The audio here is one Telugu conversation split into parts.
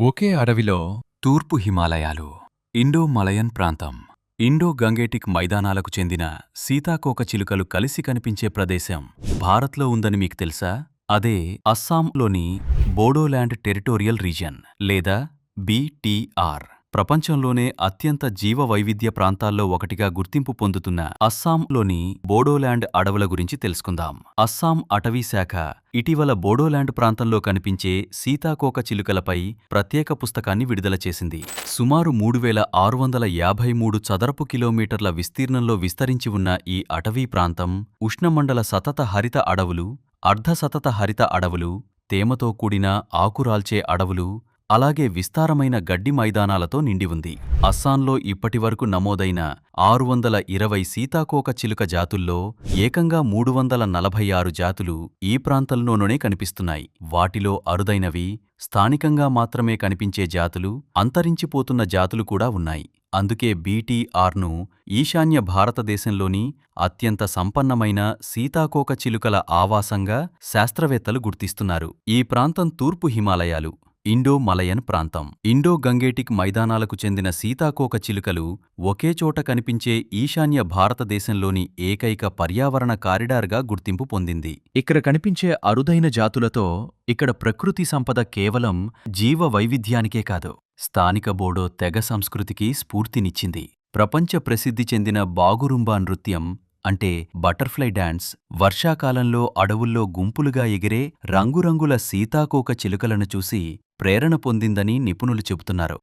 ఒకే అడవిలో తూర్పు హిమాలయాలు, ఇండో-మలయన్ ప్రాంతం, ఇండో-గంగేటిక్ మైదానాలకు చెందిన సీతాకోకచిలుకలు కలిసి కనిపించే ప్రదేశం భారత్లో ఉందని మీకు తెలుసా? అదే అస్సాంలోని బోడోల్యాండ్ టెరిటోరియల్ రీజియన్ లేదా BTR. ప్రపంచంలోనే అత్యంత జీవవైవిధ్య ప్రాంతాల్లో ఒకటిగా గుర్తింపు పొందుతున్న అస్సాంలోని బోడోల్యాండ్ అడవుల గురించి తెలుసుకుందాం. అస్సాం అటవీ శాఖ ఇటీవల బోడోల్యాండ్ ప్రాంతంలో కనిపించే సీతాకోకచిలుకలపై ప్రత్యేక పుస్తకాన్ని విడుదల చేసింది. సుమారు 3653 చదరపు కిలోమీటర్ల విస్తీర్ణంలో విస్తరించి ఉన్న ఈ అటవీ ప్రాంతం ఉష్ణమండల సతత హరిత అడవులు, అర్ధసతత హరిత అడవులు, తేమతో కూడిన ఆకురాల్చే అడవులు, అలాగే విస్తారమైన గడ్డి మైదానాలతో నిండి ఉంది. అస్సాంలో ఇప్పటివరకు నమోదైన 620 సీతాకోకచిలుక జాతుల్లో ఏకంగా 346 జాతులు ఈ ప్రాంతంలోనే కనిపిస్తున్నాయి. వాటిలో అరుదైనవి, స్థానికంగా మాత్రమే కనిపించే జాతులు, అంతరించిపోతున్న జాతులు కూడా ఉన్నాయి. అందుకే BTRను ఈశాన్య భారతదేశంలోని అత్యంత సంపన్నమైన సీతాకోకచిలుకల ఆవాసంగా శాస్త్రవేత్తలు గుర్తిస్తున్నారు. ఈ ప్రాంతం తూర్పు హిమాలయాలు, ఇండో-మలయన్ ప్రాంతం, ఇండో-గంగేటిక్ మైదానాలకు చెందిన సీతాకోకచిలుకలు ఒకే చోట కనిపించే ఈశాన్య భారతదేశంలోని ఏకైక పర్యావరణ కారిడార్గా గుర్తింపు పొందింది. ఇక్కడ కనిపించే అరుదైన జాతులతో ఇక్కడ ప్రకృతి సంపద కేవలం జీవ వైవిధ్యానికే కాదు, స్థానిక బోడో తెగ సంస్కృతికి స్ఫూర్తినిచ్చింది. ప్రపంచ ప్రసిద్ధి చెందిన బాగురుంబా నృత్యం అంటే బటర్ఫ్లై డాన్స్ వర్షాకాలంలో అడవుల్లో గుంపులుగా ఎగిరే రంగురంగుల సీతాకోక చిలుకలను చూసి ప్రేరణ పొందిందని నిపుణులు చెబుతున్నారు.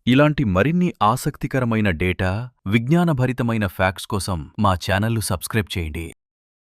ఇలాంటి మరిన్ని ఆసక్తికరమైన డేటా, విజ్ఞానభరితమైన ఫ్యాక్ట్స్ కోసం మా ఛానల్ను సబ్స్క్రైబ్ చేయండి.